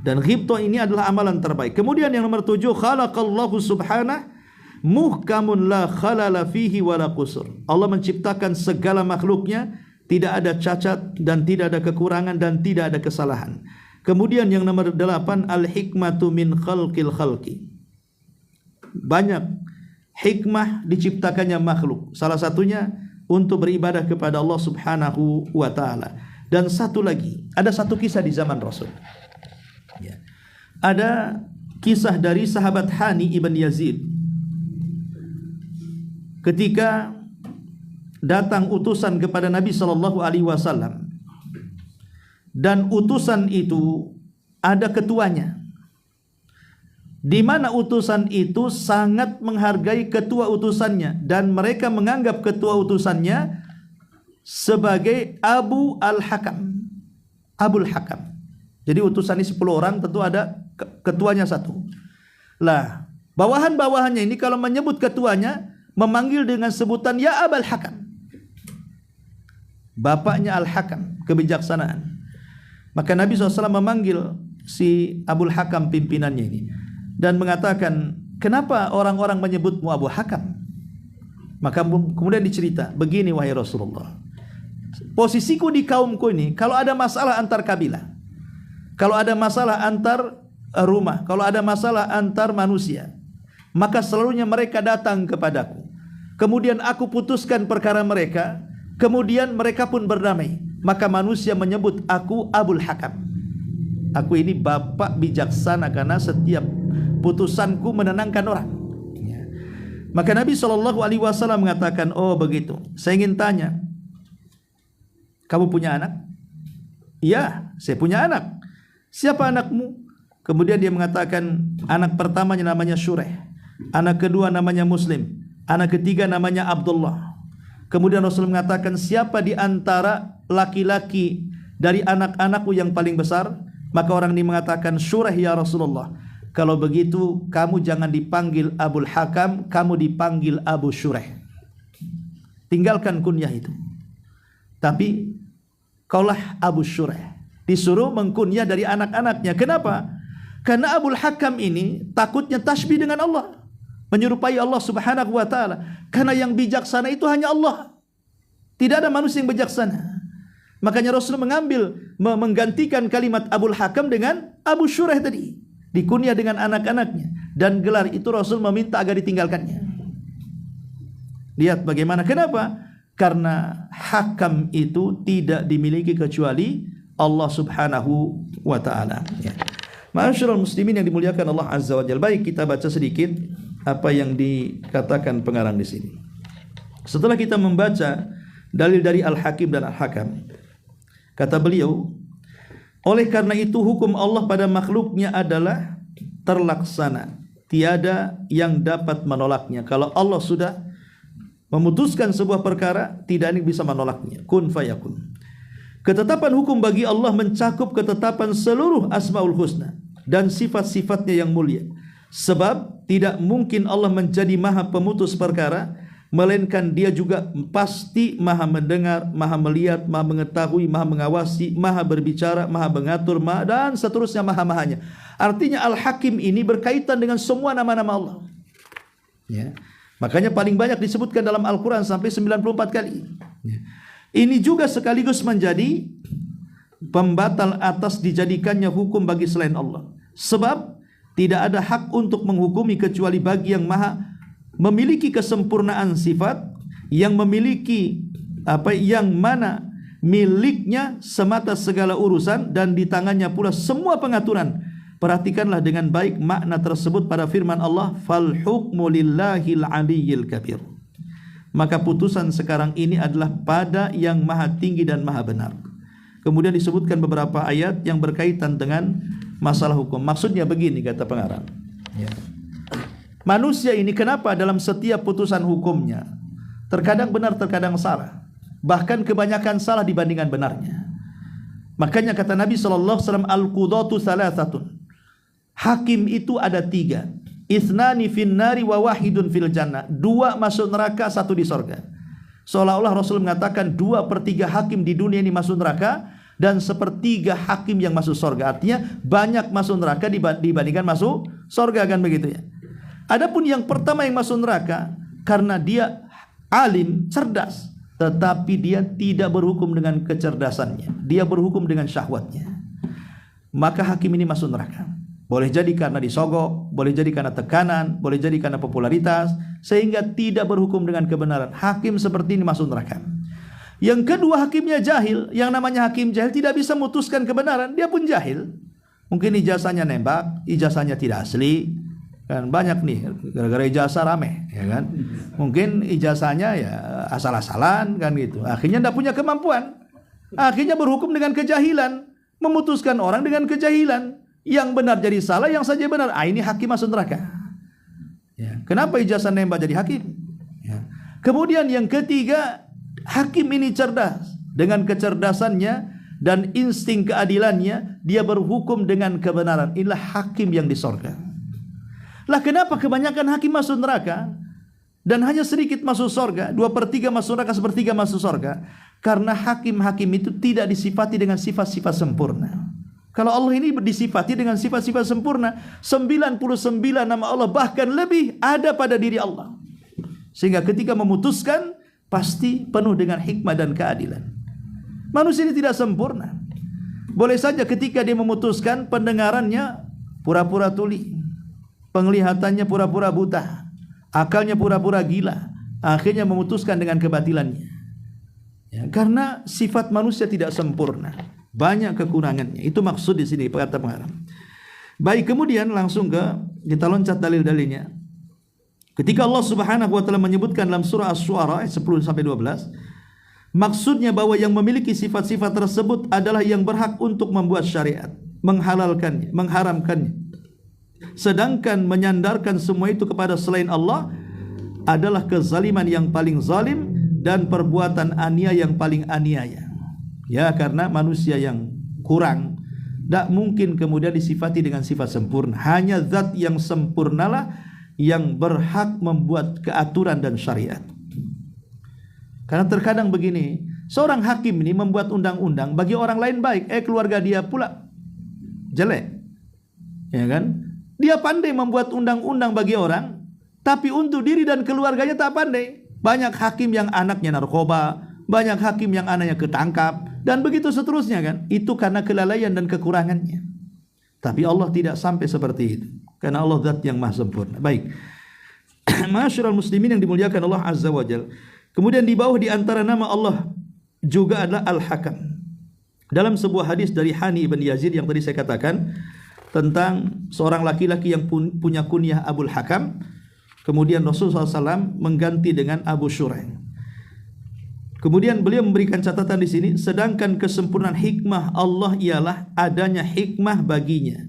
Dan ghibthah ini adalah amalan terbaik. Kemudian yang nomor 7, khalaqallahu subhanahu muhkamun la khalala fihi wala qusur. Allah menciptakan segala makhluknya, tidak ada cacat dan tidak ada kekurangan dan tidak ada kesalahan. Kemudian yang nomor 8, al-hikmatu min khalqil khalqi. Banyak hikmah diciptakannya makhluk. Salah satunya untuk beribadah kepada Allah Subhanahu wa taala. Dan satu lagi, ada satu kisah di zaman Rasul. Ya. Ada kisah dari sahabat Hani ibn Yazid. Ketika datang utusan kepada Nabi sallallahu alaihi wasallam, dan utusan itu ada ketuanya, di mana utusan itu sangat menghargai ketua utusannya, dan mereka menganggap ketua utusannya sebagai Abu Al-Hakam. Abul Hakam. Jadi utusan ini 10 orang, tentu ada ketuanya satu. Lah, bawahan-bawahannya ini kalau menyebut ketuanya memanggil dengan sebutan ya Abul Hakam. Bapaknya Al-Hakam, kebijaksanaan. Maka Nabi SAW memanggil si Abul Hakam, pimpinannya ini, dan mengatakan, kenapa orang-orang menyebutmu Abu Hakam? Maka kemudian dicerita, begini wahai Rasulullah, posisiku di kaumku ini, kalau ada masalah antar kabilah, kalau ada masalah antar rumah, kalau ada masalah antar manusia, maka selalunya mereka datang kepadaku. Kemudian aku putuskan perkara mereka, kemudian mereka pun berdamai. Maka manusia menyebut aku Abul Hakam. Aku ini bapak bijaksana karena setiap putusanku menenangkan orang. Ya. Maka Nabi SAW mengatakan, oh begitu. Saya ingin tanya, kamu punya anak? Ya, saya punya anak. Siapa anakmu? Kemudian dia mengatakan, anak pertamanya namanya Shureh, anak kedua namanya Muslim, anak ketiga namanya Abdullah. Kemudian Rasul mengatakan, siapa di antara laki-laki dari anak-anakku yang paling besar? Maka orang ini mengatakan, Shureh ya Rasulullah. Kalau begitu kamu jangan dipanggil Abul Hakam, kamu dipanggil Abu Shureh. Tinggalkan kunyah itu, tapi kaulah Abu Shureh. Disuruh mengkunyah dari anak-anaknya. Kenapa? Karena Abul Hakam ini takutnya tasbih dengan Allah, menyerupai Allah Subhanahu wa taala. Karena yang bijaksana itu hanya Allah. Tidak ada manusia yang bijaksana. Makanya Rasul menggantikan kalimat Abul Hakam dengan Abu Shureh tadi, dikunyah dengan anak-anaknya, dan gelar itu Rasul meminta agar ditinggalkannya. Lihat bagaimana, kenapa? Karena hakam itu tidak dimiliki kecuali Allah Subhanahu wa taala. Ya. Ma'asyiral muslimin yang dimuliakan Allah Azza wa Jalla. Baik, kita baca sedikit apa yang dikatakan pengarang di sini. Setelah kita membaca dalil dari Al-Hakim dan Al-Hakam, kata beliau, oleh karena itu hukum Allah pada makhluknya adalah terlaksana, tiada yang dapat menolaknya. Kalau Allah sudah memutuskan sebuah perkara, tidak ada yang bisa menolaknya. Kun fayakun. Ketetapan hukum bagi Allah mencakup ketetapan seluruh Asmaul Husna dan sifat-sifatnya yang mulia. Sebab tidak mungkin Allah menjadi maha pemutus perkara, melainkan dia juga pasti maha mendengar, maha melihat, maha mengetahui, maha mengawasi, maha berbicara, maha mengatur, dan seterusnya maha-mahanya. Artinya Al-Hakim ini berkaitan dengan semua nama-nama Allah. Ya. Makanya paling banyak disebutkan dalam Al-Quran sampai 94 kali. Ya. Ini juga sekaligus menjadi pembatal atas dijadikannya hukum bagi selain Allah. Sebab tidak ada hak untuk menghukumi kecuali bagi yang maha memiliki kesempurnaan sifat, yang memiliki yang mana miliknya semata segala urusan dan di tangannya pula semua pengaturan. Perhatikanlah dengan baik makna tersebut pada firman Allah, fal hukmu lillahil aliyyil kabir. Maka putusan sekarang ini adalah pada yang maha tinggi dan maha benar. Kemudian disebutkan beberapa ayat yang berkaitan dengan masalah hukum. Maksudnya begini, kata pengarang. Ya. Manusia ini kenapa dalam setiap putusan hukumnya terkadang benar, terkadang salah, bahkan kebanyakan salah dibandingkan benarnya. Makanya kata Nabi SAW, al-qudatu thalathatun, hakim itu ada 3, ithnani fin nari wa wahidun fil jannah, 2 masuk neraka, 1 di sorga. Seolah-olah Rasul mengatakan 2/3 hakim di dunia ini masuk neraka dan 1/3 hakim yang masuk sorga. Artinya banyak masuk neraka dibandingkan masuk sorga, kan begitu ya. Adapun yang pertama yang masuk neraka karena dia alim, cerdas, tetapi dia tidak berhukum dengan kecerdasannya, dia berhukum dengan syahwatnya, maka hakim ini masuk neraka. Boleh jadi karena disogok, boleh jadi karena tekanan, boleh jadi karena popularitas, sehingga tidak berhukum dengan kebenaran. Hakim seperti ini masuk neraka. Yang kedua, hakimnya jahil. Yang namanya hakim jahil tidak bisa memutuskan kebenaran, dia pun jahil. Mungkin ijazahnya nembak, ijazahnya tidak asli. Kan banyak nih gara-gara ijazah rame, ya kan? Mungkin ijazahnya ya asal-asalan, kan gitu. Akhirnya tidak punya kemampuan. Akhirnya berhukum dengan kejahilan, memutuskan orang dengan kejahilan. Yang benar jadi salah, yang saja benar. Ini hakim masuk neraka. Ya. Kenapa ijazah nembak jadi hakim? Ya. Kemudian yang ketiga, hakim ini cerdas. Dengan kecerdasannya dan insting keadilannya, dia berhukum dengan kebenaran. Inilah hakim yang di sorga. Lah kenapa kebanyakan hakim masuk neraka dan hanya sedikit masuk sorga, 2/3 masuk neraka, 1/3 masuk sorga? Karena hakim-hakim itu tidak disifati dengan sifat-sifat sempurna. Kalau Allah ini disifati dengan sifat-sifat sempurna, 99 nama Allah bahkan lebih ada pada diri Allah. Sehingga ketika memutuskan pasti penuh dengan hikmah dan keadilan. Manusia ini tidak sempurna. Boleh saja ketika dia memutuskan pendengarannya pura-pura tuli, penglihatannya pura-pura buta, akalnya pura-pura gila, akhirnya memutuskan dengan kebatilannya. Ya, karena sifat manusia tidak sempurna, banyak kekurangannya. Itu maksud di sini kata pengarang. Baik, kemudian langsung kita loncat dalil-dalilnya. Ketika Allah Subhanahu wa taala menyebutkan dalam surah Asy-Syu'ara ayat 10 sampai 12, maksudnya bahwa yang memiliki sifat-sifat tersebut adalah yang berhak untuk membuat syariat, menghalalkannya, mengharamkannya. Sedangkan menyandarkan semua itu kepada selain Allah adalah kezaliman yang paling zalim dan perbuatan aniaya yang paling aniaya. Ya, karena manusia yang kurang tidak mungkin kemudian disifati dengan sifat sempurna. Hanya zat yang sempurnalah yang berhak membuat keaturan dan syariat. Karena terkadang begini, seorang hakim ini membuat undang-undang bagi orang lain baik, keluarga dia pula jelek. Ya kan? Dia pandai membuat undang-undang bagi orang, tapi untuk diri dan keluarganya tak pandai. Banyak hakim yang anaknya narkoba, banyak hakim yang anaknya ketangkap, dan begitu seterusnya kan. Itu karena kelalaian dan kekurangannya. Tapi Allah tidak sampai seperti itu, karena Allah zat yang maha sempurna. Baik. Ma'asyiral muslimin yang dimuliakan Allah Azza wa Jalla. Kemudian di bawah di antara nama Allah juga adalah Al-Hakam. Dalam sebuah hadis dari Hani ibn Yazid yang tadi saya katakan, tentang seorang laki-laki yang punya kunyah Abul Hakam, kemudian Rasulullah SAW mengganti dengan Abu Shuraih. Kemudian beliau memberikan catatan di sini, sedangkan kesempurnaan hikmah Allah ialah adanya hikmah baginya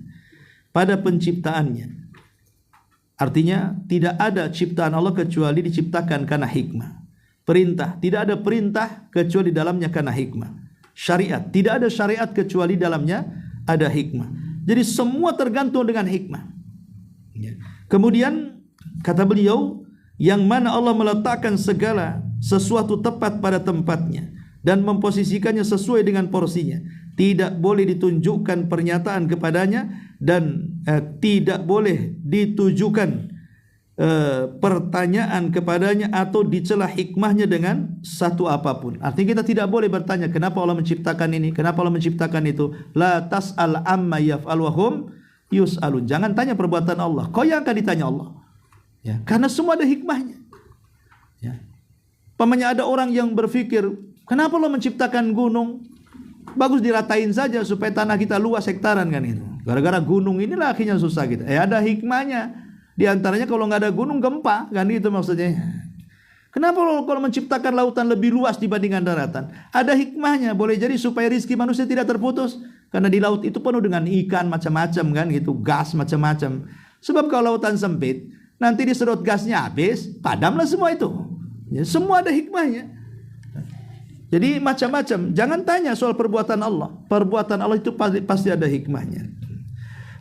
pada penciptaannya. Artinya tidak ada ciptaan Allah kecuali diciptakan karena hikmah. Perintah, tidak ada perintah kecuali dalamnya karena hikmah. Syariat, tidak ada syariat kecuali dalamnya ada hikmah. Jadi semua tergantung dengan hikmah. Kemudian kata beliau, yang mana Allah meletakkan segala sesuatu tepat pada tempatnya dan memposisikannya sesuai dengan porsinya. Tidak boleh ditunjukkan pernyataan kepadanya dan tidak boleh ditujukan pertanyaan kepadanya atau dicela hikmahnya dengan satu apapun. Artinya kita tidak boleh bertanya kenapa Allah menciptakan ini, kenapa Allah menciptakan itu. La tas'al amma yaf'al wa hum yus'alun. Jangan tanya perbuatan Allah, kau yang akan ditanya Allah. Ya, karena semua ada hikmahnya. Ya. Pamannya ada orang yang berpikir, kenapa Allah menciptakan gunung? Bagus diratain saja supaya tanah kita luas hektaran kan itu. Gara-gara gunung inilah akhirnya susah kita. Ada hikmahnya. Di antaranya kalau nggak ada gunung gempa, kan itu maksudnya. Kenapa kalau menciptakan lautan lebih luas dibandingkan daratan? Ada hikmahnya, boleh jadi supaya rizki manusia tidak terputus. Karena di laut itu penuh dengan ikan macam-macam kan gitu, gas macam-macam. Sebab kalau lautan sempit, nanti disedot gasnya habis, padamlah semua itu. Ya, semua ada hikmahnya. Jadi macam-macam. Jangan tanya soal perbuatan Allah. Perbuatan Allah itu pasti ada hikmahnya.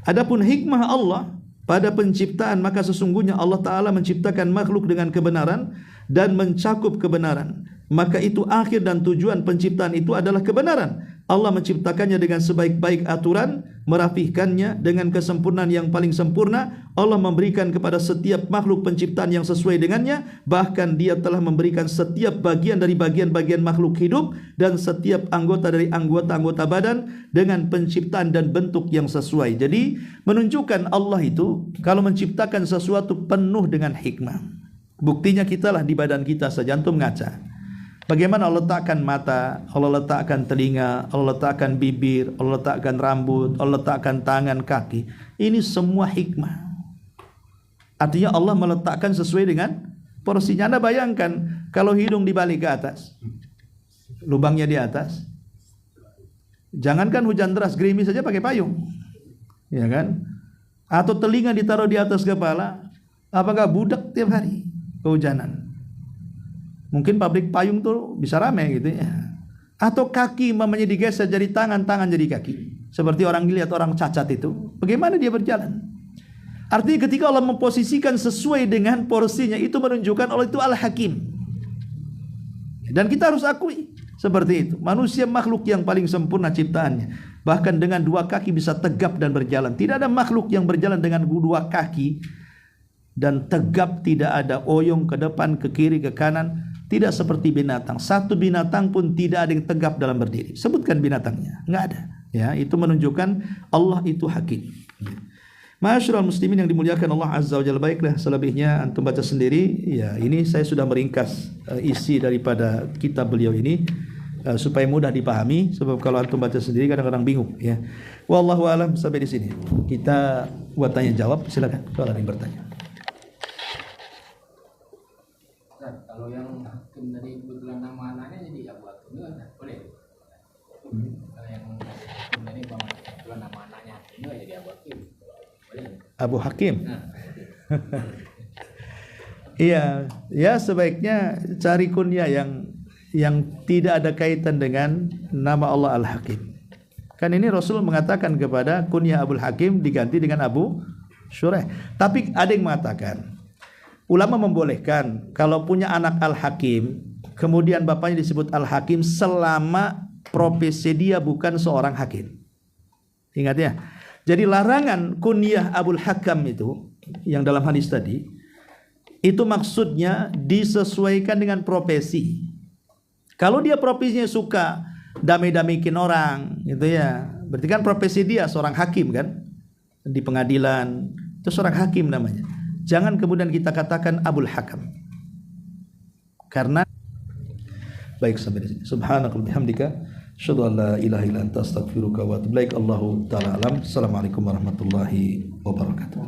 Adapun hikmah Allah pada penciptaan, maka sesungguhnya Allah Ta'ala menciptakan makhluk dengan kebenaran dan mencakup kebenaran. Maka itu akhir dan tujuan penciptaan itu adalah kebenaran. Allah menciptakannya dengan sebaik-baik aturan, merapihkannya dengan kesempurnaan yang paling sempurna. Allah memberikan kepada setiap makhluk penciptaan yang sesuai dengannya. Bahkan Dia telah memberikan setiap bagian dari bagian-bagian makhluk hidup dan setiap anggota dari anggota-anggota badan dengan penciptaan dan bentuk yang sesuai. Jadi menunjukkan Allah itu kalau menciptakan sesuatu penuh dengan hikmah. Buktinya kitalah di badan kita saja, antum ngaca. Bagaimana Allah letakkan mata, Allah letakkan telinga, Allah letakkan bibir, Allah letakkan rambut, Allah letakkan tangan, kaki. Ini semua hikmah. Artinya Allah meletakkan sesuai dengan porsinya. Anda bayangkan kalau hidung dibalik ke atas, lubangnya di atas. Jangankan hujan deras, gerimis saja pakai payung, ya kan? Atau telinga ditaruh di atas kepala, apakah budak tiap hari kehujanan? Mungkin pabrik payung tuh bisa ramai gitu ya. Atau kaki mamanya digeser jadi tangan, tangan jadi kaki. Seperti orang dilihat orang cacat itu, bagaimana dia berjalan? Artinya ketika Allah memposisikan sesuai dengan porsinya, itu menunjukkan Allah itu Al-Hakim. Dan kita harus akui seperti itu. Manusia makhluk yang paling sempurna ciptaannya. Bahkan dengan dua kaki bisa tegap dan berjalan. Tidak ada makhluk yang berjalan dengan dua kaki dan tegap, tidak ada oyong ke depan, ke kiri, ke kanan. Tidak seperti binatang. Satu binatang pun tidak ada yang tegap dalam berdiri. Sebutkan binatangnya, nggak ada. Ya, itu menunjukkan Allah itu hakim. Ma'asyiral muslimin yang dimuliakan Allah Azza wa Jalla. Baiklah, selebihnya antum baca sendiri. Ya, ini saya sudah meringkas isi daripada kitab beliau ini supaya mudah dipahami. Sebab kalau antum baca sendiri kadang-kadang bingung. Ya, wallahu a'lam. Sampai di sini. Kita buat tanya jawab. Silakan kalau ada yang bertanya. Kalau yang hakim dari kebetulan nama anaknya jadi Abu Hakim itu boleh. Kalau yang hakim dari kebetulan nama anaknya itu jadi Abu Hakim boleh. Abu Hakim. Iya, ya sebaiknya cari kunyah yang tidak ada kaitan dengan nama Allah Al-Hakim. Kan ini Rasul mengatakan kepada kunyah Abul Hakim diganti dengan Abu Shuraih. Tapi ada yang mengatakan ulama membolehkan kalau punya anak Al-Hakim, kemudian bapaknya disebut Al-Hakim selama profesi dia bukan seorang hakim. Ingat ya. Jadi larangan kunyah Abul Hakam itu yang dalam hadis tadi, itu maksudnya disesuaikan dengan profesi. Kalau dia profesinya suka damai-damaikin orang, gitu ya, berarti kan profesi dia seorang hakim kan, di pengadilan itu seorang hakim namanya. Jangan kemudian kita katakan Abul Hakam. Karena baik sampai di sini. Subhanakallahumma bihamdika asyhadu an la ilaha illa anta astaghfiruka wa atubu ilaik. Allahu taala alam. Assalamualaikum warahmatullahi wabarakatuh.